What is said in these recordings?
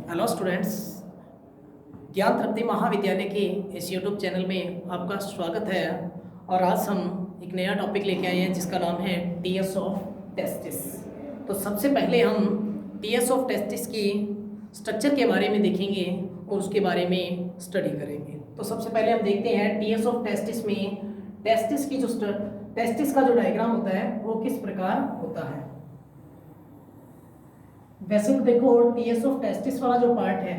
Hello students, ज्ञान तृप्ति महाविद्यालय के इस यूट्यूब चैनल में आपका स्वागत है। और आज हम एक नया टॉपिक लेके आए हैं जिसका नाम है टीएस ऑफ टेस्टिस। तो सबसे पहले हम टीएस ऑफ टेस्टिस की स्ट्रक्चर के बारे में देखेंगे और उसके बारे में स्टडी करेंगे। तो सबसे पहले हम देखते हैं टीएस ऑफ टेस्टिस में टेस्टिस का जो डायग्राम होता है वो किस प्रकार होता है। वैसे तो देखो, टीएस ऑफ टेस्टिस वाला जो पार्ट है,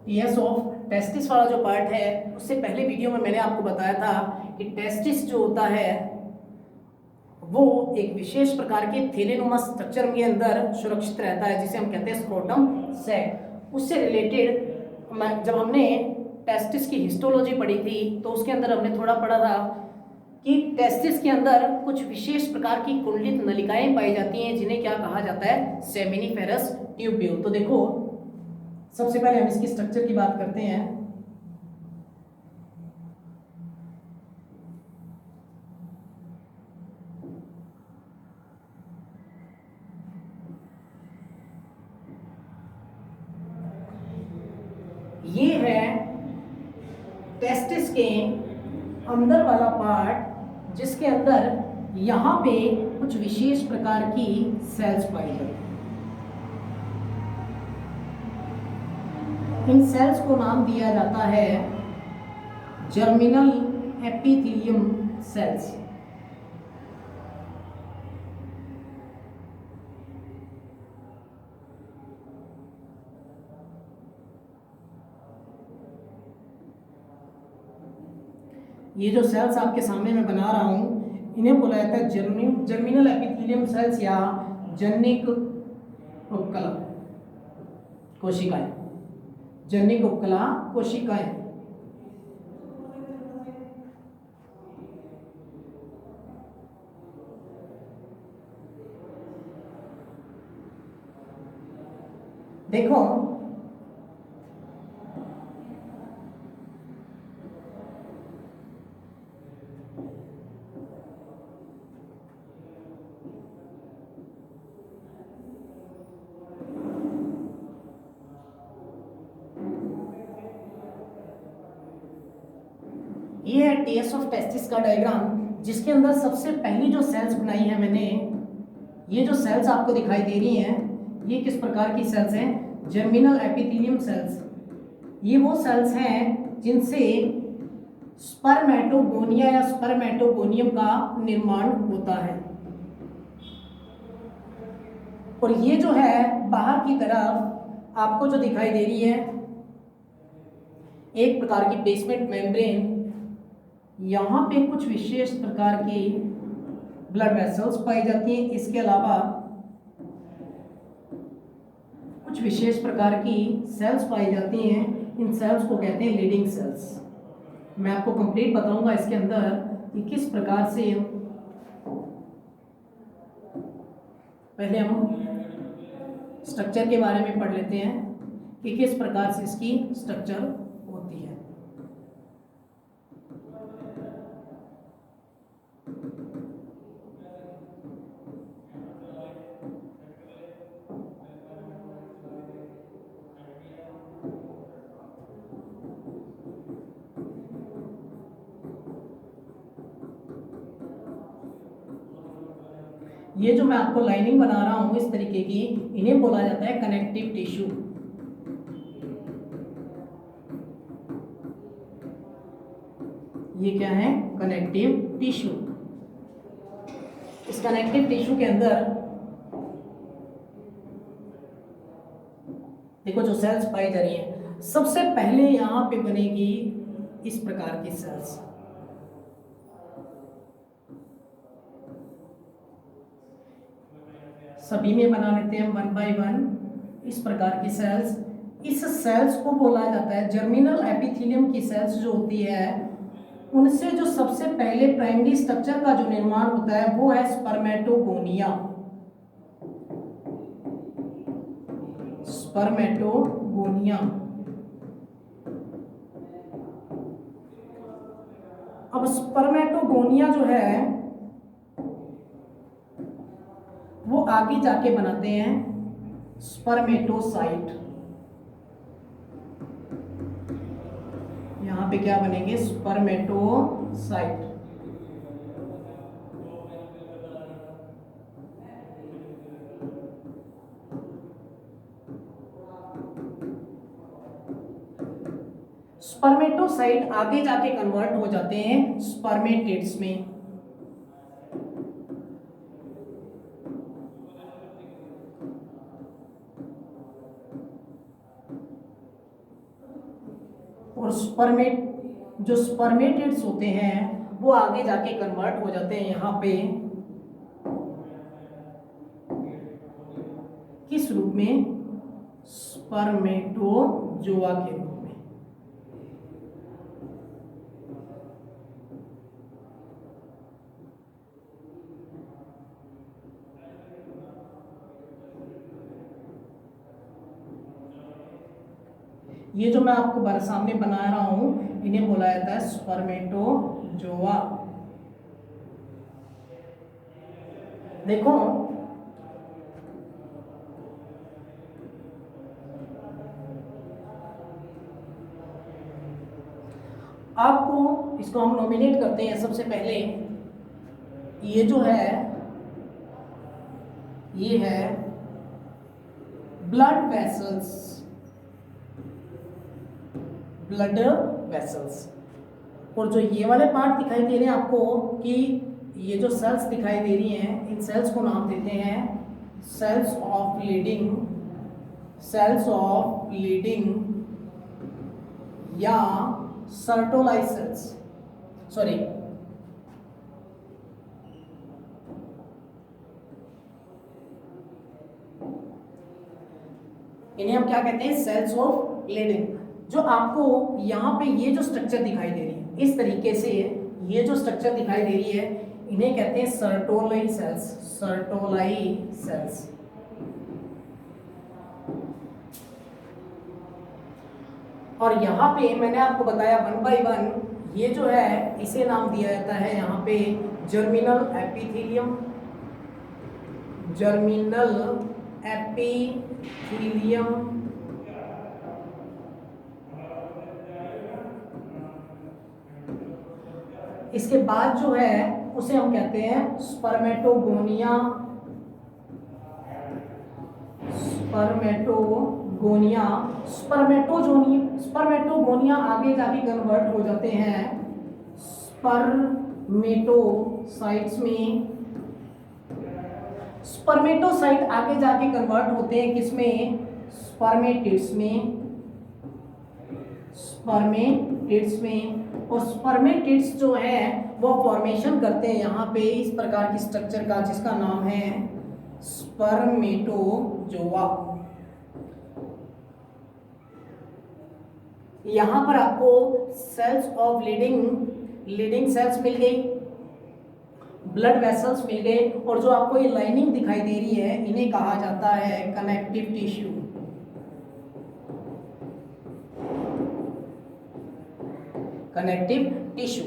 टीएस ऑफ टेस्टिस वाला जो पार्ट है, उससे पहले वीडियो में मैंने आपको बताया था कि टेस्टिस जो होता है वो एक विशेष प्रकार के थैलेनुमा स्ट्रक्चर के अंदर सुरक्षित रहता है जिसे हम कहते हैं स्क्रोटम सैक। उससे रिलेटेड जब हमने टेस्टिस की हिस्टोलॉजी पढ़ी थी तो उसके अंदर हमने थोड़ा पढ़ा था कि टेस्टिस के अंदर कुछ विशेष प्रकार की कुंडलित नलिकाएं पाई जाती हैं जिन्हें क्या कहा जाता है, सेमिनिफेरस ट्यूब्यूल। तो देखो, सबसे पहले हम इसकी स्ट्रक्चर की बात करते हैं। ये है टेस्टिस के अंदर वाला पार्ट जिसके अंदर यहाँ पे कुछ विशेष प्रकार की सेल्स पाई जाती हैं। इन सेल्स को नाम दिया जाता है जर्मिनल एपिथेलियम सेल्स। ये जो सेल्स आपके सामने मैं बना रहा हूं इन्हें बोला जाता है जर्मिनल एपिथेलियम सेल्स या जनिक उपकला कोशिकाएं। जनिक उपकला कोशिकाएं। देखो, ये है टीएस ऑफ टेस्टिस का डायग्राम जिसके अंदर सबसे पहली जो सेल्स बनाई है मैंने, ये जो सेल्स आपको दिखाई दे रही हैं ये किस प्रकार की सेल्स हैं, जर्मिनल एपिथेलियम सेल्स। ये वो सेल्स हैं जिनसे स्पर्मेटोगोनिया या स्पर्मेटोगोनियम का निर्माण होता है। और ये जो है बाहर की तरफ आपको जो दिखाई दे रही है एक प्रकार की बेसमेंट मेम्ब्रेन। यहाँ पे कुछ विशेष प्रकार की ब्लड वेसल्स पाई जाती हैं। इसके अलावा कुछ विशेष प्रकार की सेल्स पाई जाती हैं। इन सेल्स को कहते हैं लीडिंग सेल्स। मैं आपको कंप्लीट बताऊंगा इसके अंदर कि किस प्रकार से। पहले हम स्ट्रक्चर के बारे में पढ़ लेते हैं कि किस प्रकार से इसकी स्ट्रक्चर होती है। ये जो मैं आपको लाइनिंग बना रहा हूं इस तरीके की, इन्हें बोला जाता है कनेक्टिव टिश्यू। ये क्या है, कनेक्टिव टिश्यू। इस कनेक्टिव टिश्यू के अंदर देखो जो सेल्स पाई जा रही हैं, सबसे पहले यहां पे बनेगी इस प्रकार की सेल्स। सभी में बना लेते हैं 1 बाय 1 इस प्रकार की सेल्स। इस सेल्स को बोला जाता है जर्मिनल एपिथेलियम की सेल्स जो होती है उनसे जो सबसे पहले प्राइमरी स्ट्रक्चर का जो निर्माण होता है वो है स्पर्मेटोगोनिया। स्पर्मेटोगोनिया। अब स्पर्मेटोगोनिया जो है वो आगे जाके बनाते हैं स्पर्मेटोसाइट, यहां पे क्या बनेंगे, स्पर्मेटोसाइट। स्पर्मेटोसाइट आगे जाके कन्वर्ट हो जाते हैं स्पर्मेटिड्स में। और जो स्पर्मेटिड्स होते हैं वो आगे जाके कन्वर्ट हो जाते हैं यहां पे किस रूप में, स्पर्मेटोजोआ के रूप में। ये जो मैं आपको सामने बना रहा हूं इन्हें बोला जाता है स्पर्मेटोजोआ। देखो आपको इसको हम नॉमिनेट करते हैं। सबसे पहले ये जो है ये है ब्लड वेसल्स, ब्लड वेसल्स। और जो ये वाले पार्ट दिखाई दे रहे हैं आपको कि ये जो सेल्स दिखाई दे रही हैं, इन सेल्स को नाम देते हैं cells of Leydig, cells of Leydig या सर्टोलाइज सेल्स, सॉरी इन्हें हम क्या कहते हैं, सेल्स ऑफ लीडिंग। जो आपको यहाँ पे ये जो स्ट्रक्चर दिखाई दे रही है, इस तरीके से ये जो स्ट्रक्चर दिखाई दे रही है इन्हें कहते हैं सर्टोलाई सेल्स, सर्टोलाई सेल्स। और यहाँ पे मैंने आपको बताया 1 बाय 1 ये जो है इसे नाम दिया जाता है यहाँ पे जर्मिनल एपिथेलियम, जर्मिनल एपिथेलियम। इसके बाद जो है उसे हम कहते हैं स्पर्मेटोगोनिया, स्पर्मेटोगोनिया। स्पर्मेटोगोनिया आगे जाके कन्वर्ट हो जाते हैं स्पर्मेटोसाइट्स में। स्पर्मेटोसाइट आगे जाके कन्वर्ट होते हैं किसमें, स्पर्मेटिड्स में, स्पर्मेटिड्स में। और स्पर्मेटिड्स जो है वो फॉर्मेशन करते हैं यहाँ पे इस प्रकार की स्ट्रक्चर का जिसका नाम है स्पर्मेटोजोआ। यहाँ पर आपको सेल्स ऑफ लीडिंग सेल्स मिल गई, ब्लड वेसल्स मिल गए, और जो आपको ये लाइनिंग दिखाई दे रही है इन्हें कहा जाता है कनेक्टिव टिश्यू। Connective tissue.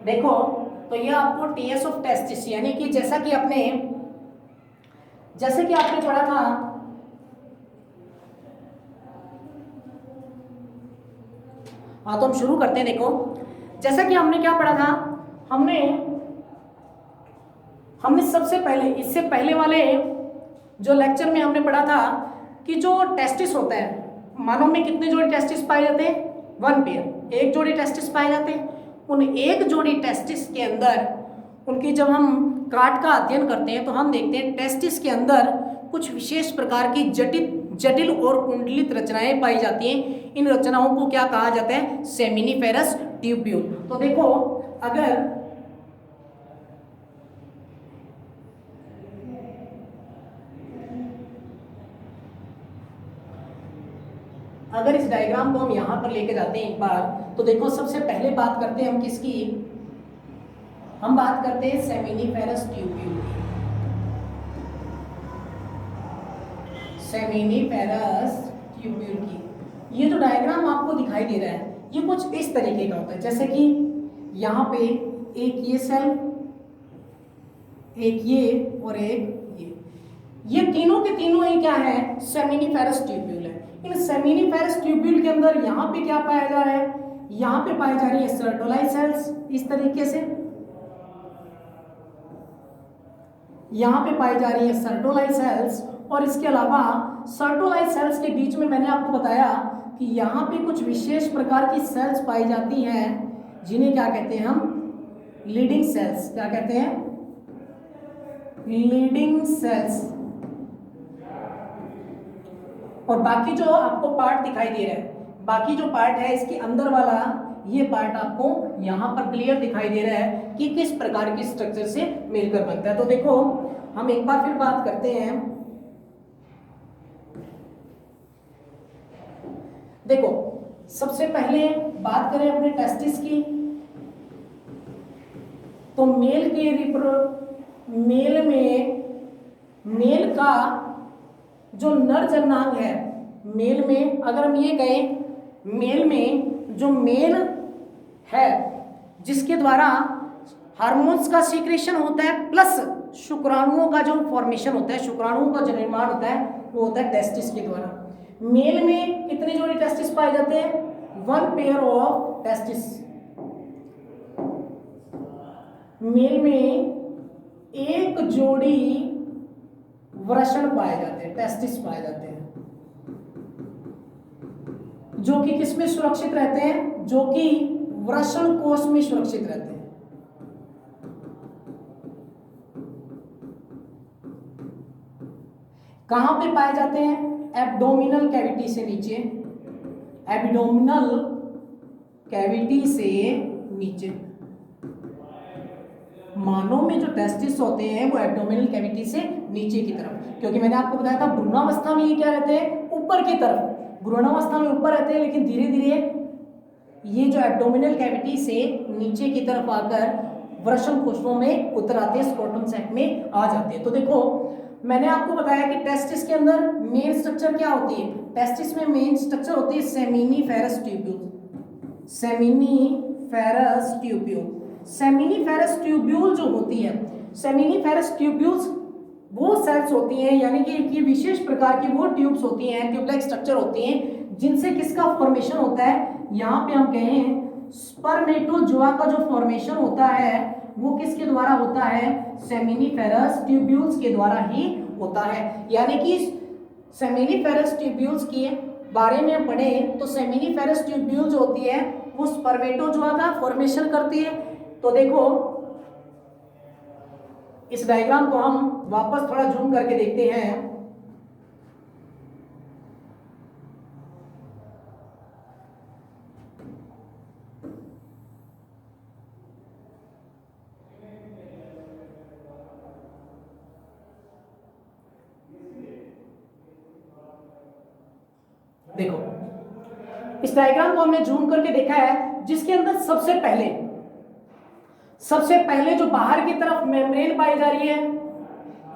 देखो तो ये आपको टीएस ऑफ टेस्टिस यानी कि जैसे कि आपने पढ़ा था हाँ, तो हम शुरू करते हैं। देखो जैसा कि हमने क्या पढ़ा था, हमने सबसे पहले इससे पहले वाले जो लेक्चर में हमने पढ़ा था कि जो टेस्टिस होता है, मानव में कितने जोड़े टेस्टिस पाए जाते हैं, 1 पेयर, एक जोड़ी टेस्टिस पाए जाते हैं। उन एक जोड़ी टेस्टिस के अंदर उनकी जब हम काट का अध्ययन करते हैं तो हम देखते हैं टेस्टिस के अंदर कुछ विशेष प्रकार की जटिल और कुंडलित रचनाएं पाई जाती हैं। इन रचनाओं को क्या कहा जाता है, सेमिनिफेरस ट्यूब्यूल। तो देखो अगर इस डायग्राम को हम यहाँ पर लेके जाते हैं एक बार, तो देखो सबसे पहले बात करते हैं हम किसकी, हम बात करते हैं सेमिनिफेरस ट्यूब्यूल की। सेमिनिफेरस ट्यूब्यूल की ये जो डायग्राम आपको दिखाई दे रहा है ये कुछ इस तरीके का होता है, जैसे कि यहाँ पे एक ये सेल, एक ये और एक ये तीनों के तीनों ही क्या है, सेमिनिफेरस ट्यूब्यूल है। इन सेमिनिफेरस ट्यूब्यूल के अंदर यहाँ पे क्या पाया जा रहा है, यहाँ पे पाई जा रही है सर्टोलाइट सेल्स, इस तरीके से यहाँ पे पाई जा रही है सर्टोलाइट सेल्स। और इसके अलावा सर्टोलाइट सेल्स के बीच में मैंने आपको बताया कि यहाँ पे कुछ विशेष प्रकार की सेल्स पाई जाती हैं जिन्हें क्या कहते हैं हम, लीडिंग सेल्स। क्या कहते हैं, लीडिंग सेल्स। और बाकी जो आपको पार्ट दिखाई दे रहा है, बाकी जो पार्ट है इसके अंदर वाला ये पार्ट आपको यहाँ पर क्लियर दिखाई दे रहा है कि किस प्रकार के स्ट्रक्चर से मिलकर बनता है। तो देखो हम एक बार फिर बात करते हैं। देखो सबसे पहले बात करें अपने टेस्टिस की, तो मेल में मेल का जो नर जननांग है, मेल में अगर हम ये कहें, मेल में जो मेल है जिसके द्वारा हार्मोन्स का सीक्रेशन होता है प्लस शुक्राणुओं का जो फॉर्मेशन होता है, शुक्राणुओं का जो निर्माण होता है वो होता है टेस्टिस के द्वारा। मेल में कितने जोड़ी टेस्टिस पाए जाते हैं, 1 पेयर ऑफ टेस्टिस। मेल में एक जोड़ी वृषण पाए जाते हैं, टेस्टिस पाए जाते हैं, जो कि किसमें सुरक्षित रहते हैं, जो कि वृषण कोश में सुरक्षित रहते हैं। कहां पे पाए जाते हैं, एब्डोमिनल कैविटी से नीचे, एब्डोमिनल कैविटी से नीचे। मानव में जो टेस्टिस होते हैं वो एब्डोमिनल कैविटी से नीचे की तरफ, क्योंकि मैंने आपको बताया था भ्रूणावस्था में ये क्या रहते हैं, ऊपर की तरफ। भ्रूणावस्था में ऊपर रहते हैं, लेकिन धीरे धीरे ये जो एब्डोमिनल कैविटी से नीचे की तरफ आकर वृषण कोशिकाओं में उतर आते हैं, स्क्रोटम सैक में आ जाते हैं। तो देखो मैंने आपको बताया कि टेस्टिस के अंदर मेन स्ट्रक्चर क्या होती है, टेस्टिस में मेन स्ट्रक्चर होती है seminiferous tubule. Seminiferous tubule, seminiferous tubule जो होती है, सेमिनिफेरस ट्यूब्यूल्स वो सेल्स होती हैं, यानी कि ये विशेष प्रकार की वो ट्यूब्स होती हैं, ट्यूब लाइक स्ट्रक्चर होती हैं जिनसे किसका फॉर्मेशन होता है, यहाँ पे हम कहें स्पर्मेटोजोआ का जो फॉर्मेशन होता है वो किसके द्वारा होता है, सेमिनिफेरस ट्यूब्यूल्स के द्वारा ही होता है। यानी कि सेमिनिफेरस ट्यूब्यूल्स के बारे में पढ़े तो सेमिनिफेरस ट्यूब्यूल जो होती है वो स्पर्मेटोजोआ का फॉर्मेशन करती है। तो देखो इस डायग्राम को हम वापस थोड़ा जूम करके देखते हैं। देखो इस डायग्राम को हमने जूम करके देखा है, जिसके अंदर सबसे पहले जो बाहर की तरफ मेम्ब्रेन पाई जा रही है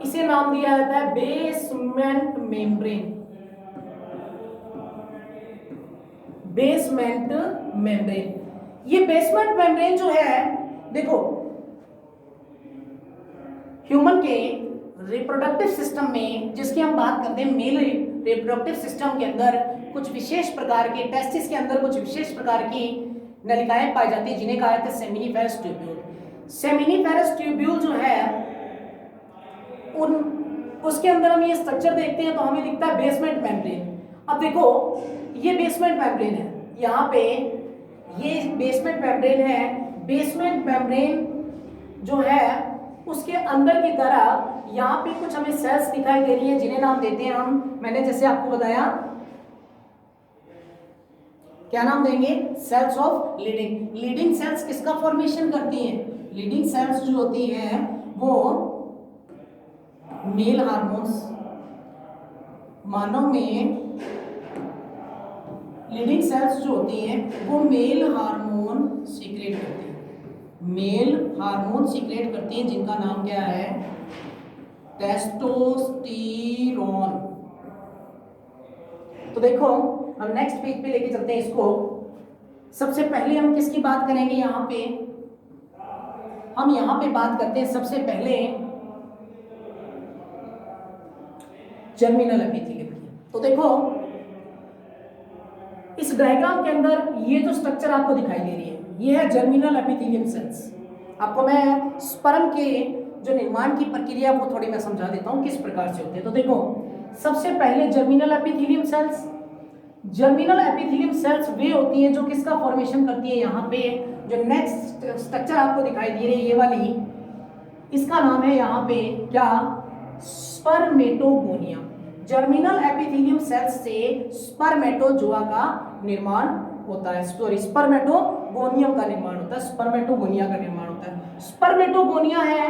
इसे नाम दिया जाता है बेसमेंट मेम्ब्रेन। बेसमेंट मेम्ब्रेन, ये बेसमेंट मेम्ब्रेन जो है, देखो ह्यूमन के रिप्रोडक्टिव सिस्टम में जिसकी हम बात करते हैं, मेल रिप्रोडक्टिव सिस्टम के अंदर कुछ विशेष प्रकार के टेस्टिस के अंदर कुछ विशेष प्रकार की नलिकाएं पाई जाती हैं जिन्हें कहा जाता है सेमिनिफेरस ट्यूब्यूल। सेमिनिफेरस ट्यूब्यूल जो है उसके अंदर हम ये स्ट्रक्चर देखते हैं तो हमें दिखता है बेसमेंट मेम्ब्रेन। अब देखो ये बेसमेंट मेम्ब्रेन है, यहाँ पे ये बेसमेंट मेम्ब्रेन है। बेसमेंट मेम्ब्रेन जो है उसके अंदर की तरह यहाँ पे कुछ हमें सेल्स दिखाई दे रही हैं जिन्हें नाम देते हैं हम, मैंने जैसे आपको बताया क्या नाम देंगे, cells of Leydig. Leydig cells किसका फॉर्मेशन करती हैं, लीडिंग सेल्स जो होती हैं वो मेल हार्मोन्स, मानव में लीडिंग सेल्स जो होती हैं वो मेल हार्मोन सीक्रेट करती हैं, मेल हार्मोन सीक्रेट करती हैं जिनका नाम क्या है, टेस्टोस्टेरोन। तो देखो हम नेक्स्ट पेज पे लेके चलते हैं इसको। सबसे पहले हम किसकी बात करेंगे, यहाँ पे हम यहाँ पे बात करते हैं सबसे पहले जर्मिनल एपिथेलियम की। तो देखो इस डायग्राम के अंदर ये जो स्ट्रक्चर आपको दिखाई दे रही है ये है जर्मिनल एपिथेलियम सेल्स। आपको मैं स्पर्म के जो निर्माण की प्रक्रिया वो थोड़ी मैं समझा देता हूँ किस प्रकार से होती है। तो देखो सबसे पहले germinal epithelium cells, germinal epithelium cells वे होती हैं जो किसका फॉर्मेशन करती है। यहाँ पे जो नेक्स्ट स्ट्रक्चर आपको दिखाई दे रही है ये वाली, इसका नाम है यहाँ पे क्या, स्पर्मेटोगोनिया। जर्मिनल एपिथेलियम सेल्स से स्पर्मेटोजोआ का निर्माण होता है, सॉरी स्पर्मेटोगोनियम का निर्माण होता है, स्पर्मेटोगोनिया का निर्माण होता है। स्पर्मेटोगोनिया है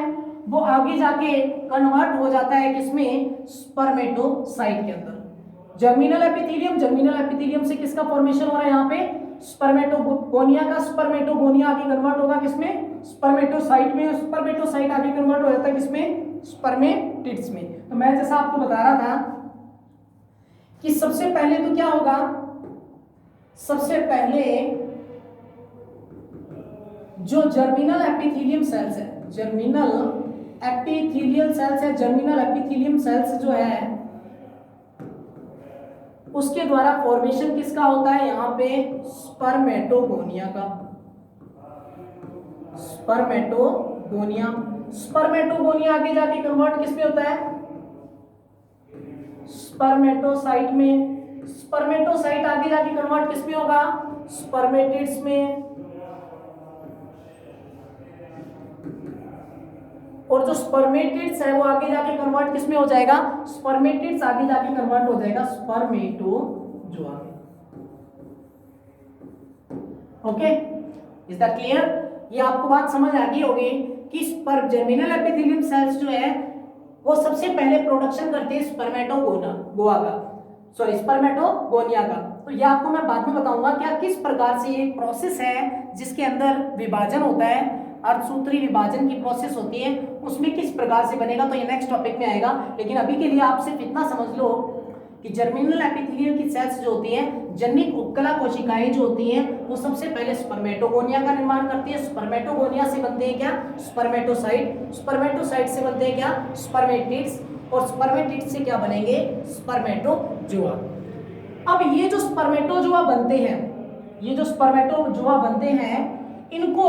वो आगे जाके कन्वर्ट हो जाता है किसमें, स्पर्मेटोसाइट के अंदर। जर्मिनल एपिथेलियम, जर्मिनल एपिथेलियम से किसका फॉर्मेशन हो रहा है यहाँ पे, स्पर्मेटोगोनिया का। स्पर्मेटोगोनिया आगे कन्वर्ट होगा किसमें, स्पर्मेटोसाइट में। स्पर्मेटोसाइट आगे कन्वर्ट हो जाता है किसमें, स्पर्मेटिड्स में। तो मैं जैसा आपको बता रहा था कि सबसे पहले तो क्या होगा, सबसे पहले जो जर्मिनल एपिथेलियम सेल्स है, जर्मिनल एपिथेलियल सेल्स है, जर्मिनल एपिथेलियम सेल्स जो है उसके द्वारा फॉर्मेशन किसका होता है यहाँ पे, स्पर्मेटोगोनिया का। स्पर्मेटोगोनिया, स्पर्मेटोगोनिया आगे जाके कन्वर्ट किसमें होता है, स्पर्मेटोसाइट में। स्पर्मेटोसाइट आगे जाके कन्वर्ट किसमें होगा, स्पर्मेटिड्स में। और जो स्पर्मेटिड्स है वो आगे जाके कन्वर्ट किसमें हो जाएगा, स्पर्मेटिड्स आगे जाके कन्वर्ट हो जाएगा स्पर्मेटोजोआ में। Okay, is that clear? ये आपको बात समझ आ गई होगी कि जर्मिनल एपिथेलियम सेल्स जो है वो सबसे पहले प्रोडक्शन करते हैं स्पर्मेटोगोआ का, सॉरी स्पर्मेटोगोनिया का। तो ये आपको मैं बाद में बताऊंगा क्या किस प्रकार से ये प्रोसेस है जिसके अंदर विभाजन होता है, अर्धसूत्री विभाजन की प्रोसेस होती है, उसमें किस प्रकार से बनेगा, तो ये नेक्स्ट टॉपिक में आएगा। लेकिन अभी के लिए आप सिर्फ इतना समझ लो कि जर्मिनल एपिथेलियम की सेल्स जो होती हैं, जनिक उपकला कोशिकाएं जो होती हैं, वो सबसे पहले स्पर्मेटोगोनिया का निर्माण करती है। स्पर्मेटोगोनिया से बनते हैं क्या, स्पर्मेटोसाइट। स्पर्मेटोसाइट से बनते हैं क्या, स्पर्मेटिड्स। और स्पर्मेटिड्स से क्या बनेंगे, स्पर्मेटोजोआ। अब ये जो स्पर्मेटोजोआ बनते हैं, ये जो स्पर्मेटोजोआ बनते हैं, इनको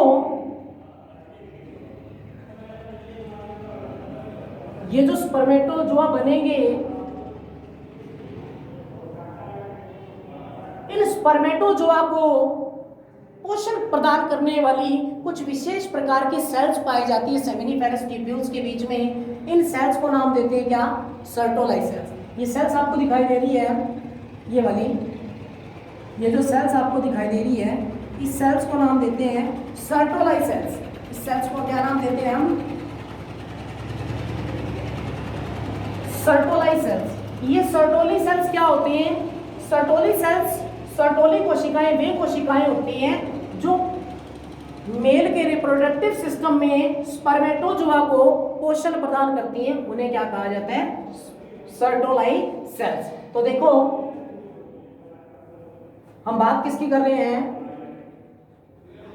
ये जो स्पर्मेटोजोआ बनेंगे, इन स्पर्मेटोजोआ को पोषण प्रदान करने वाली कुछ विशेष प्रकार की सेल्स पाई जाती है सेमिनिफेरस ट्यूब्यूल्स के बीच में। इन सेल्स को नाम देते हैं क्या, सर्टोलाई सेल्स। ये सेल्स आपको दिखाई दे रही है, ये वाली, ये जो सेल्स आपको दिखाई दे रही है, इस सेल्स को नाम देते हैं सर्टोलाई सेल्स। इस सेल्स को क्या नाम देते हैं हम, सर्टोलाई सेल्स। ये सर्टोली सेल्स क्या होती हैं, सर्टोली सेल्स, सर्टोली कोशिकाएं वे कोशिकाएं होती हैं जो मेल के रिप्रोडक्टिव सिस्टम में स्पर्मेटोजोआ को पोषण प्रदान करती हैं, उन्हें क्या कहा जाता है, सर्टोलाई सेल्स। तो देखो हम बात किसकी कर रहे हैं,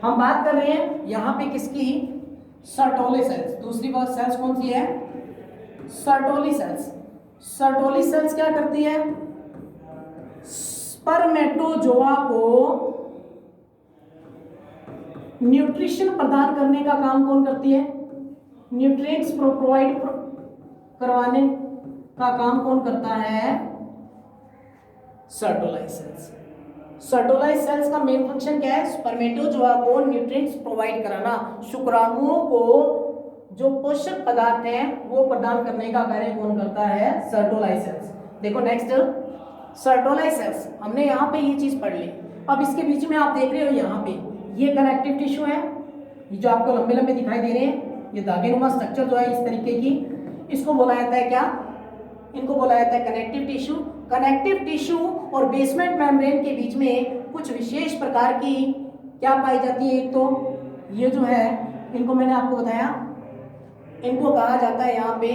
हम बात कर रहे हैं यहां पे किसकी, सर्टोली सेल्स। दूसरी बात सेल्स कौन सी है, सर्टोली सेल्स। सर्टोली सेल्स क्या करती है, स्पर्मेटोजोआ को न्यूट्रिशन प्रदान करने का काम कौन करती है, न्यूट्रिएंट्स प्रोवाइड करवाने का काम कौन करता है, सर्टोलाई सेल्स। सर्टोलाई सेल्स का मेन फंक्शन क्या है, स्पर्मेटोजोआ को न्यूट्रिएंट्स प्रोवाइड कराना, शुक्राणुओं को जो पोषक पदार्थ हैं वो प्रदान करने का कार्य कौन करता है, सर्टोलाई सेल्स। देखो नेक्स्ट, सर्टोलाई सेल्स, हमने यहाँ पे ये चीज पढ़ ली। अब इसके बीच में आप देख रहे हो यहाँ पे ये कनेक्टिव टिश्यू है, ये जो आपको लंबे लंबे दिखाई दे रहे हैं, ये धागेनुमा स्ट्रक्चर जो है इस तरीके की, इसको बोला जाता है क्या, इनको बोला जाता है कनेक्टिव टिश्यू। कनेक्टिव टिश्यू और बेसमेंट मेम्ब्रेन के बीच में कुछ विशेष प्रकार की क्या पाई जाती है, एक तो ये जो है, इनको मैंने आपको बताया, इनको कहा जाता है यहाँ पे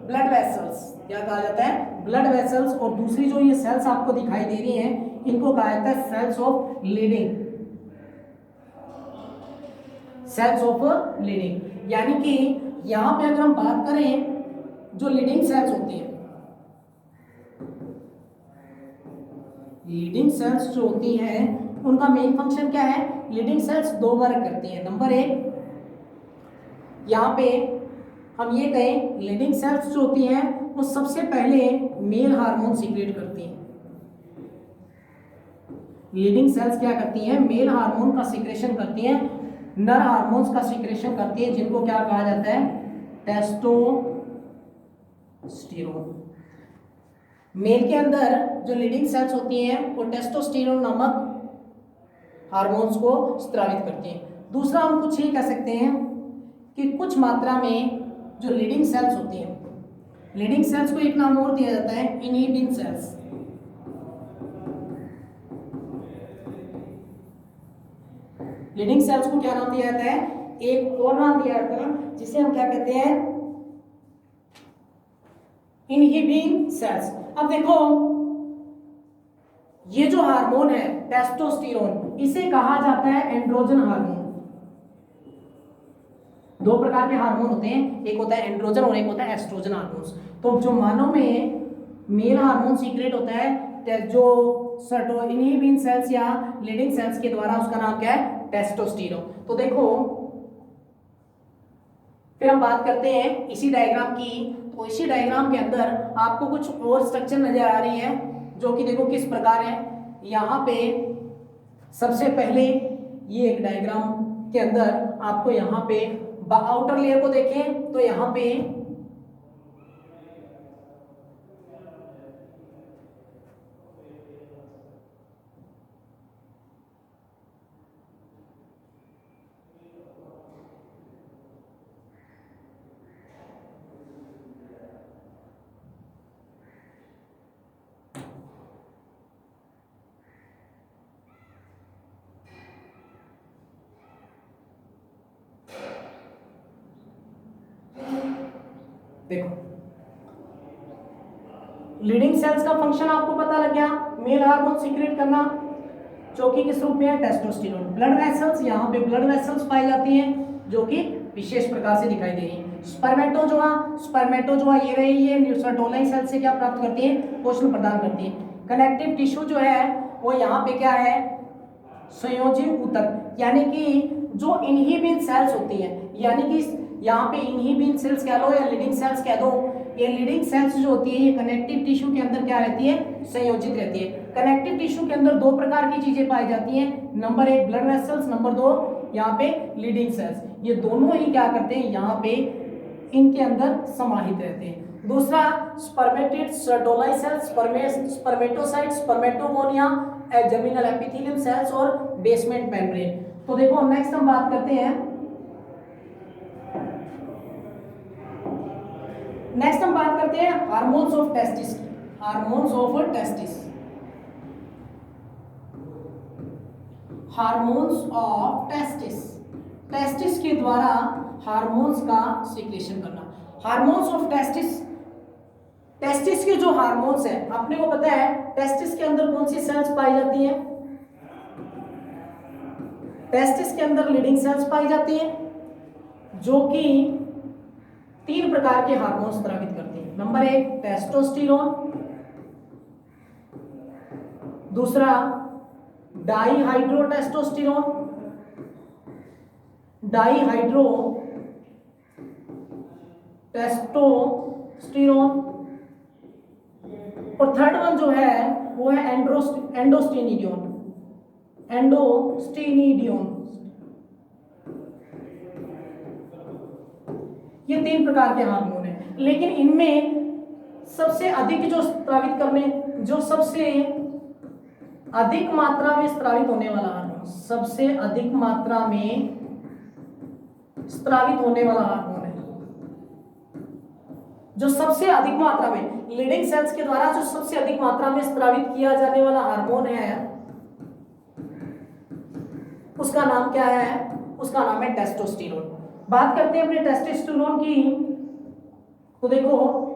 ब्लड वेसल्स। क्या कहा जाता है, ब्लड वेसल्स। और दूसरी जो ये सेल्स आपको दिखाई दे रही हैं, इनको कहा जाता है cells of Leydig, cells of Leydig. यानी कि यहाँ पे अगर हम बात करें जो लीडिंग सेल्स होती हैं, लीडिंग सेल्स जो होती हैं उनका मेन फंक्शन क्या है? लीडिंग सेल्स दो वर्क करती हैं। नंबर एक, यहाँ पे हम ये कहें लीडिंग सेल्स जो होती हैं वो सबसे पहले मेल हार्मोन सीक्रेट करती हैं। लीडिंग सेल्स क्या करती हैं? मेल हार्मोन का सीक्रेशन करती हैं, नर हार्मोन्स का सीक्रेशन करती हैं, जिनको क्या कहा जाता है? टेस्टोस्टेरोन। मेल के अंदर जो लीडिंग सेल्स होती हैं वो टेस्टोस्टेरोन नामक हार्मोन्स को स्रावित करती हैं। दूसरा हम कुछ ये कह सकते हैं कि कुछ मात्रा में जो लीडिंग सेल्स होती हैं, लीडिंग सेल्स को एक नाम और दिया जाता है इनहिबिन सेल्स। लीडिंग सेल्स को क्या नाम दिया जाता है? एक और नाम दिया जाता है जिसे हम क्या कहते हैं? Inhibin cells. अब देखो ये जो हार्मोन है टेस्टोस्टेरोन, इसे कहा जाता है एंड्रोजन हार्मोन। दो प्रकार के हार्मोन होते हैं, एक होता है एंड्रोजन और एक होता है एस्ट्रोजन हार्मोन्स। तो जो मानव में मेल हार्मोन सीक्रेट होता है जो इनहिबिन सेल्स या लीडिंग सेल्स के द्वारा, उसका नाम क्या है? टेस्टोस्टेरोन। तो देखो फिर हम बात करते हैं इसी डायग्राम की। तो इसी डायग्राम के अंदर आपको कुछ और स्ट्रक्चर नजर आ रही है जो कि देखो किस प्रकार है। यहाँ पे सबसे पहले ये एक डायग्राम के अंदर आपको यहाँ पे आउटर लेयर को देखें तो यहाँ पे देखो लीडिंग सेल्स का फंक्शन आपको पता लग गया, मेल हार्मोन सीक्रेट करना, जो कि किस रूप में है? टेस्टोस्टेरोन। ब्लड वेसल्स, यहाँ पे ब्लड वेसल्स पाई जाती हैं जो कि विशेष प्रकार से दिखाई दे रही है। स्पर्मेटोजोआ, स्पर्मेटोजोआ ये रही, ये न्यूट्रोटोलाइन सेल से क्या प्राप्त करती है? पोषण प्रदान करती है। कनेक्टिव टिश्यू जो है वो यहाँ पे क्या है? संयोजी ऊतक, यानी कि जो इनहिबिन सेल्स होती हैं, यानी कि यहाँ पे इनहिबिन सेल्स कह लो या लीडिंग सेल्स कह दो, ये लीडिंग सेल्स जो होती है ये कनेक्टिव टिश्यू के अंदर क्या रहती है? संयोजित रहती है। कनेक्टिव टिश्यू के अंदर दो प्रकार की चीजें पाई जाती हैं, नंबर एक ब्लड वेसल्स, नंबर दो यहाँ पे लीडिंग सेल्स। ये दोनों ही क्या करते हैं? यहाँ पे इनके अंदर समाहित रहते हैं। दूसरा spermatid Sertoli cells, spermatocyte, spermatogonia, germinal epithelium cells और बेसमेंट मेम्ब्रेन। तो देखो नेक्स्ट हम बात करते हैं, नेक्स्ट हम बात करते हैं hormones of testis. Hormones of testis, hormones of testis, testis के द्वारा हार्मोन्स का सीक्रेशन करना। हार्मोन्स ऑफ टेस्टिस, टेस्टिस के जो हार्मोन्स हैं अपने को पता है टेस्टिस के अंदर कौन सी सेल्स पाई जाती हैं? टेस्टिस के अंदर लीडिंग सेल्स पाई जाती हैं जो कि तीन प्रकार के हार्मोन्स स्रावित करती हैं। नंबर एक टेस्टोस्टेरोन, दूसरा डाईहाइड्रोटेस्टोस्टेरोन, डाईहाइड्रोटेस्टोस्टेरोन, और थर्ड वन जो है वो है एंडोस्टेनिडियोन, एंडोस्टेनिडियोन। ये तीन प्रकार के हार्मोन हैं, लेकिन इनमें सबसे अधिक जो स्रावित करने, जो सबसे अधिक मात्रा में स्रावित होने वाला हार्मोन, सबसे अधिक मात्रा में स्रावित होने वाला हार्मोन है, जो सबसे अधिक मात्रा में लीडिंग सेल्स के द्वारा जो सबसे अधिक मात्रा में स्रावित किया जाने वाला हार्मोन है, उसका नाम क्या है? उसका नाम है टेस्टोस्टेरोन। बात करते हैं अपने टेस्टोस्टेरोन की। तो देखो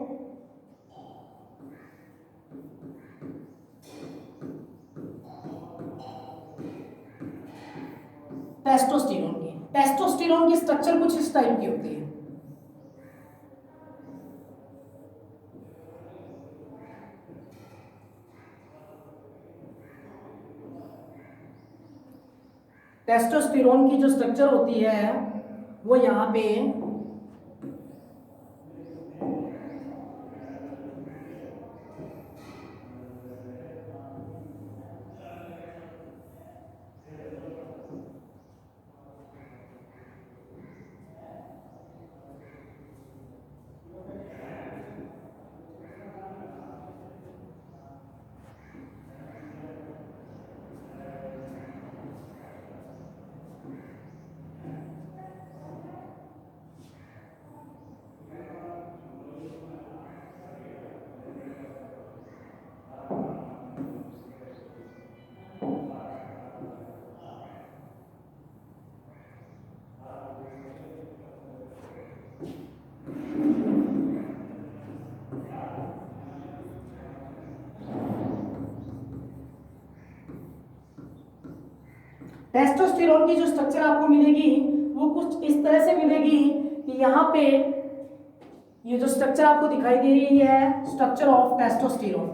टेस्टोस्टेरोन की स्ट्रक्चर कुछ इस टाइप की होती है। टेस्टोस्टेरोन की जो स्ट्रक्चर होती है वो यहाँ पे टेस्टोस्टेरोन की जो स्ट्रक्चर आपको मिलेगी वो कुछ इस तरह से मिलेगी कि यहाँ पे ये जो स्ट्रक्चर आपको दिखाई दे रही है, structure of testosterone.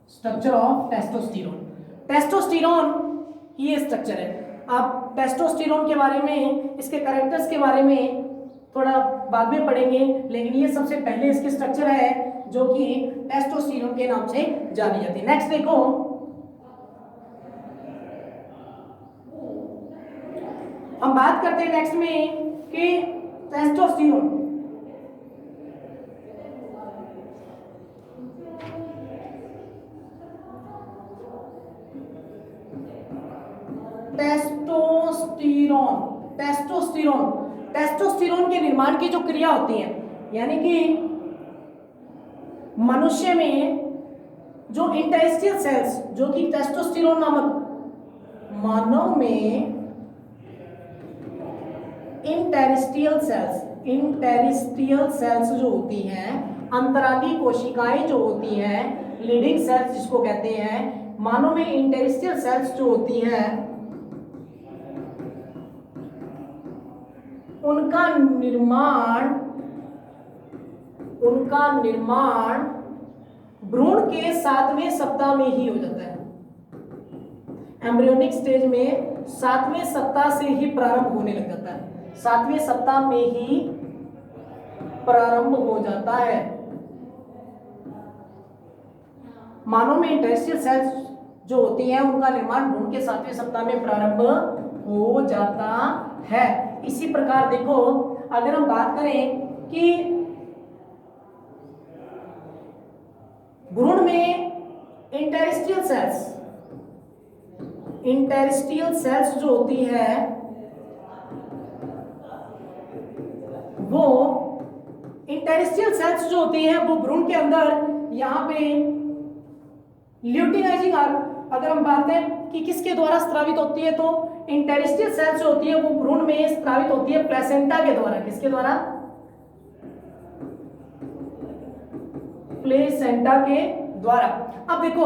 Structure of testosterone, testosterone की ये स्ट्रक्चर है। आप टेस्टोस्टेरोन के बारे में, इसके कैरेक्टर्स के बारे में थोड़ा बाद में पढ़ेंगे, लेकिन ये सबसे पहले इसकी स्ट्रक्चर है जो कि टेस्टोस्टेरोन के नाम से जानी जाती है। नेक्स्ट देखो, हम बात करते हैं नेक्स्ट में कि टेस्टोस्टेरोन टेस्टोस्टेरोन के निर्माण की जो क्रिया होती है, यानी कि मनुष्य में जो इंटेरिस्टियल सेल्स, जो कि टेस्टोस्टेरोन नामक मानव में इंटेरिस्टियल सेल्स जो होती हैं, अंतराली कोशिकाएं जो होती हैं, लीडिंग सेल्स जिसको कहते हैं, मानव में इंटेरिस्टियल सेल्स जो होती हैं, उनका निर्माण भ्रूण के 7वें सप्ताह में ही हो जाता है। एम्ब्रियोनिक स्टेज में 7वें सप्ताह से ही प्रारंभ होने लग जाता है, 7वें सप्ताह में ही प्रारंभ हो जाता है। मानव में इंटेरिस्टियल सेल्स जो होती हैं उनका निर्माण भ्रूण के 7वें सप्ताह में प्रारंभ हो जाता है। इसी प्रकार देखो, अगर हम बात करें कि भ्रूण में इंटेरिस्टियल सेल्स जो होती है वो भ्रूण के अंदर यहाँ पे ल्यूटिनाइजिंग, अगर हम बात करें कि किसके द्वारा स्रावित होती है, तो इंटेरिस्टियल सेल्स जो होती है वो भ्रूण में स्रावित होती है प्लेसेंटा के द्वारा। किसके द्वारा? प्लेसेंटा के द्वारा। अब देखो,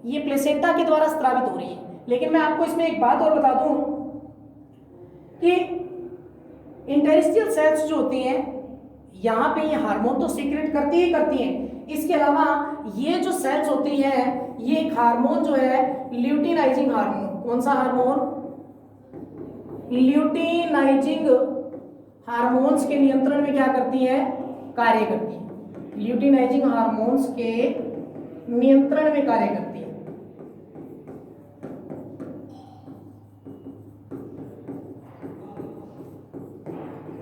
ये प्लेसेंटा के द्वारा स्रावित हो रही है, लेकिन मैं आपको इसमें एक बात और बता दूं कि इंटेरिस्टियल सेल्स जो होती हैं यहाँ पे ये हार्मोन तो सीक्रेट करती हैं, इसके अलावा ये जो सेल्स होती हैं ये एक हार्मोन जो है ल्यूटिनाइजिंग हार्मोन, कौन सा हार्मोन? ल्यूटिनाइजिंग हार्मोन्स के नियंत्रण में क्या करती है? कार्य करती है। ल्यूटिनाइजिंग हार्मोन्स के नियंत्रण में कार्य करती है।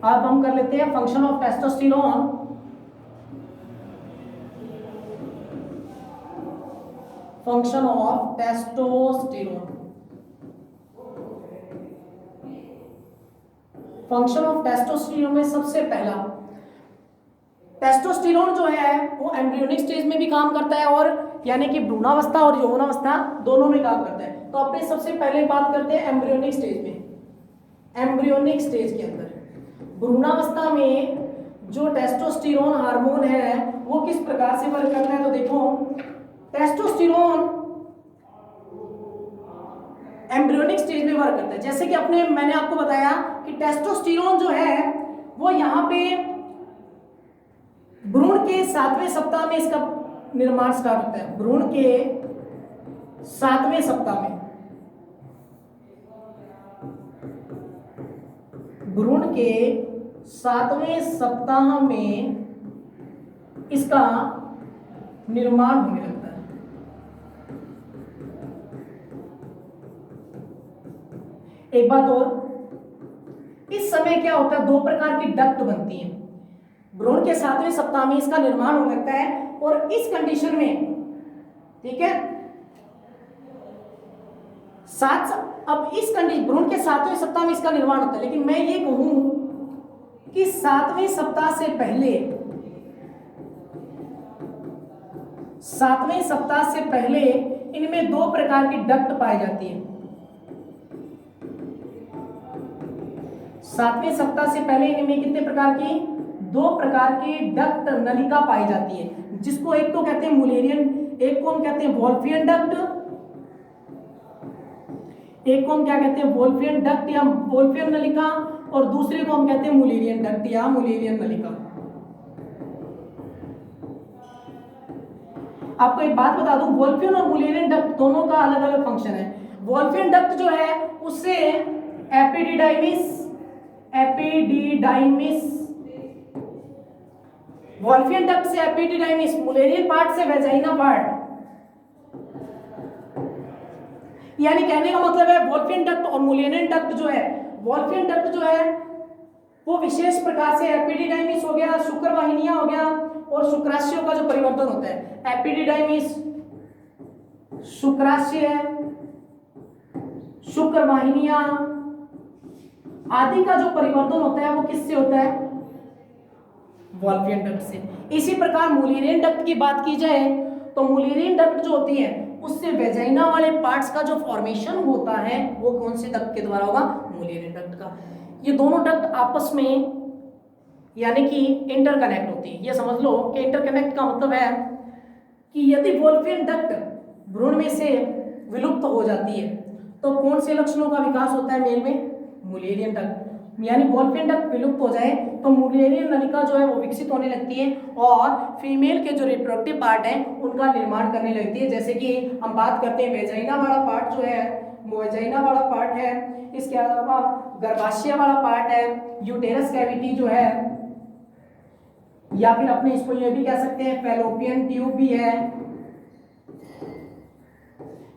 अब हम कर लेते हैं function of testosterone. Function of testosterone, function of testosterone में सबसे पहला, टेस्टोस्टेरोन जो है वो एम्ब्रियोनिक स्टेज में भी काम करता है, और यानी कि भ्रूणावस्था और यौवनावस्था दोनों में काम करता है। तो अपने सबसे पहले बात करते हैं एम्ब्रियोनिक स्टेज में। एम्ब्रियोनिक स्टेज के अंदर भ्रूणावस्था में जो टेस्टोस्टेरोन हार्मोन है वो किस प्रकार से वर्क करता है, तो देखो, टेस्टोस्टेरोन एम्ब्रियोनिक स्टेज में वर्क करता है। जैसे कि मैंने आपको बताया कि टेस्टोस्टेरोन जो है वो यहाँ पे भ्रूण के 7वें सप्ताह में इसका निर्माण स्टार्ट होता है? भ्रूण के 7वें सप्ताह में। भ्रूण के 7वें सप्ताह में इसका निर्माण होने लगता है। एक बात और, इस समय क्या होता है, दो प्रकार की डक्ट बनती हैं। भ्रूण के 7वें सप्ताह में इसका निर्माण होने लगता है और इस कंडीशन में, ठीक है, अब इस कंडीशन भ्रूण के 7वें सप्ताह में इसका निर्माण होता है, लेकिन मैं ये कहूं कि 7वें सप्ताह से पहले, 7वें सप्ताह से पहले इनमें दो प्रकार की डक्ट पाई जाती है। 7वें सप्ताह से पहले इनमें कितने प्रकार की, दो प्रकार की डक्ट नलिका पाई जाती है, जिसको एक तो कहते हैं मुलेरियन, एक को हम कहते हैं वोल्फियन डक्ट, एक को हम क्या कहते हैं, वोल्फियन डक्ट या वोल्फियन नलिका, और दूसरे को हम कहते हैं मुलेरियन डक्ट या मुलेरियन नलिका। आपको एक बात बता दूं, वोल्फियन और मुलेरियन डक्ट दोनों का अलग अलग फंक्शन है। वोल्फियन डक्ट जो है उससे एपिडिडाइमिस, वोल्फियन डक्ट से एपिडिडाइमिस, मुलेरियन पार्ट से वेजाइना पार्ट, यानी कहने का मतलब है वोल्फियन डक्ट और मुलेरियन डक्ट जो है, वोल्फियन डक्ट जो है वो विशेष प्रकार से एपिडिडाइमिस हो गया, शुक्रवाहिनियां हो गया, और शुक्राशयों का जो परिवर्तन होता है, एपिडिडाइमिस, शुक्राशय, शुक्रवाहिनियां आदि का जो परिवर्तन होता है वो किससे होता है, वोल्फियन डक्ट से। इसी प्रकार मुलेरियन डक्ट की बात की जाए तो मुलेरियन डक्ट जो होती है उससे वेजाइना वाले पार्ट्स का जो फॉर्मेशन होता है वो कौन से डक्ट के द्वारा होगा, मुलेरियन डक्ट का। ये दोनों डक्ट आपस में यानी कि इंटरकनेक्ट होती है। ये समझ लो कि इंटरकनेक्ट का मतलब है कि यदि वोल्फियन डक्ट भ्रूण में से विलुप्त हो जाती है तो कौन से लक्षणों का विकास होता है मेल में, मुलेरियन डक्ट, यानी वोल्फियन डक्ट विलुप्त हो जाए तो मुलेरियन नलिका जो है वो विकसित होने लगती है और फीमेल के जो रिप्रोडक्टिव पार्ट है उनका निर्माण करने लगती है। जैसे कि हम बात करते हैं वेजाइना वाला पार्ट जो है, वेजाइना वाला पार्ट है, इसके अलावा गर्भाशय वाला पार्ट है, यूटेरस कैविटी जो है, या फिर अपने इसको ये भी कह सकते हैं फैलोपियन ट्यूब भी है।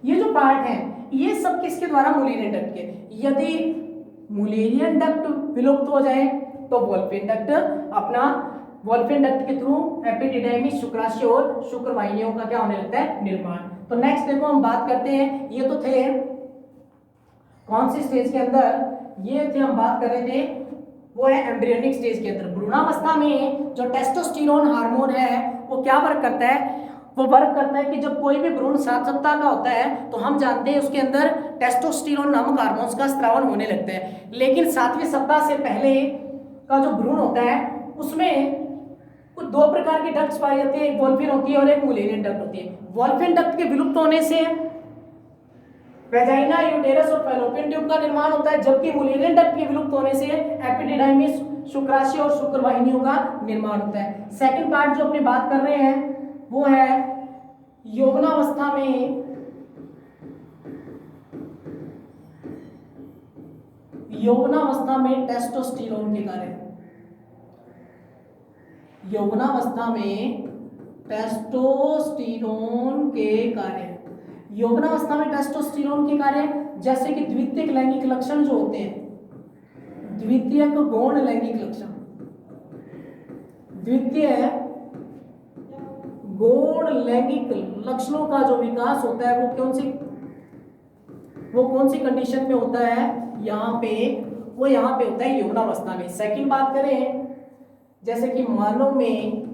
ये जो पार्ट है ये सब किसके द्वारा, मुलेरियन डक्ट के। यदि मुलेरियन डक्ट विलुप्त हो जाए तो वोल्फियन डक्ट अपना, वोल्फियन डक्ट के थ्रू एपिडिडाइमिस, शुक्राशय और शुक्रवाहिनियों का क्या होने लगता है, निर्माण। तो नेक्स्ट देखो हम बात करते हैं, ये तो थे कौन सी स्टेज के अंदर, ये थे हम बात कर रहे थे वो है एम्ब्रियोनिक स्टेज के अंदर। भ्रूणावस्था में जो टेस्टोस्टेरोन हार्मोन है वो क्या वर्क करता है, वो वर्क करता है कि जब कोई भी भ्रूण 7 सप्ताह का होता है तो हम जानते हैं उसके अंदर टेस्टोस्टेरोन नामक हार्मोन्स का स्रावन होने लगता है। लेकिन 7वें सप्ताह से पहले का जो भ्रूण होता है उसमें कुछ दो प्रकार की डक्ट्स पाई जाती है, एक वोल्फियन होती है और एक मुलेरियन डक्ट होती है। वोल्फियन डक्ट के विलुप्त होने से वेजाइना, यूटेरस और फैलोपियन ट्यूब का निर्माण होता है, जबकि मुलेरियन डक्ट के विलुप्त होने से एपिडिडाइमिस, शुक्राशय और शुक्रवाहिनियों का निर्माण होता है। सेकंड पार्ट जो अपनी बात कर रहे हैं वो है यौवनावस्था में, यौवनावस्था में टेस्टोस्टेरोन के कार्य, यौवनावस्था में टेस्टोस्टेरोन के कार्य, यौवनावस्था में टेस्टोस्टेरोन के कार्य जैसे कि द्वितीयक लैंगिक लक्षण जो होते हैं, द्वितीयक गौण लैंगिक लक्षण, द्वितीय गौण लैंगिक लक्षणों का जो विकास होता है वो कौन सी कंडीशन में होता है, यहाँ पे होता है यौवनावस्था में। सेकंड बात करें जैसे कि मानव में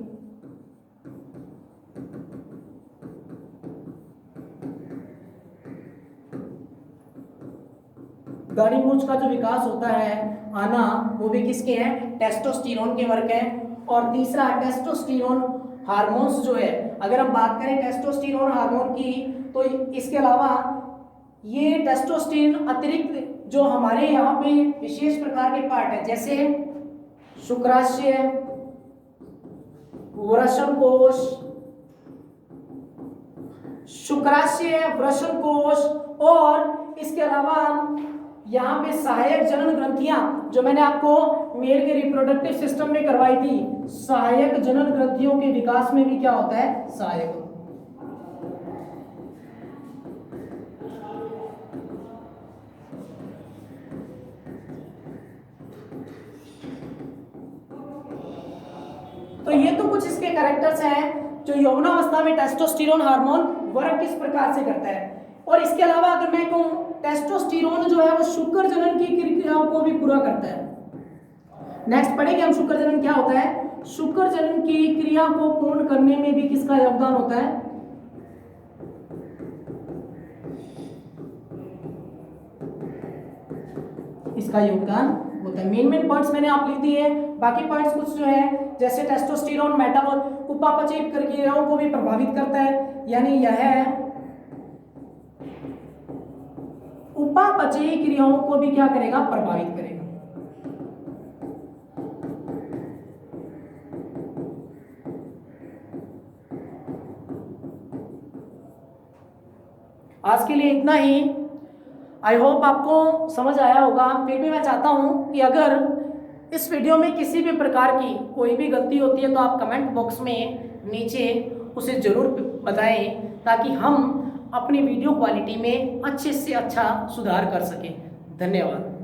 दाढ़ी मूंछ का जो विकास होता है आना, वो भी किसके हैं, टेस्टोस्टेरोन के वर्क है। और तीसरा टेस्टोस्टेरोन हार्मोन्स जो है, अगर हम बात करें टेस्टोस्टेरोन हार्मोन की तो इसके अलावा ये टेस्टोस्टेरोन अतिरिक्त जो हमारे यहाँ पे विशेष प्रकार के पार्ट है जैसे शुक्राशय, वृषण कोश, शुक्राशय, वृषण कोश, और इसके अलावा यहाँ पे सहायक जनन ग्रंथियां जो मैंने आपको मेल के रिप्रोडक्टिव सिस्टम में करवाई थी, सहायक जनन ग्रंथियों के विकास में भी क्या होता है, सहायक। तो ये तो कुछ इसके कैरेक्टर्स हैं जो यौवनावस्था में टेस्टोस्टेरोन हार्मोन वर्क किस प्रकार से करता है। और इसके अलावा अगर मैं कहूं टेस्टोस्टेरोन जो है वो शुक्र जनन की क्रियाओं को भी पूरा करता है। नेक्स्ट पढ़ेंगे हम शुक्र जनन क्या होता है। शुक्र जनन की क्रिया को पूर्ण करने में भी किसका योगदान होता है, इसका योगदान होता है। मेन पॉइंट्स मैंने आप लिख दिए, बाकी पॉइंट्स कुछ जो है जैसे टेस्टोस्टेरोन मेटाबॉल उपापचय क्रियाओं को भी प्रभावित करता है, यानी यह उपापचयी क्रियाओं को भी क्या करेगा, प्रभावित करेगा। आज के लिए इतना ही। आई होप आपको समझ आया होगा। फिर भी मैं चाहता हूं कि अगर इस वीडियो में किसी भी प्रकार की कोई भी गलती होती है तो आप कमेंट बॉक्स में नीचे उसे जरूर बताएं, ताकि हम अपनी वीडियो क्वालिटी में अच्छे से अच्छा सुधार कर सकें। धन्यवाद।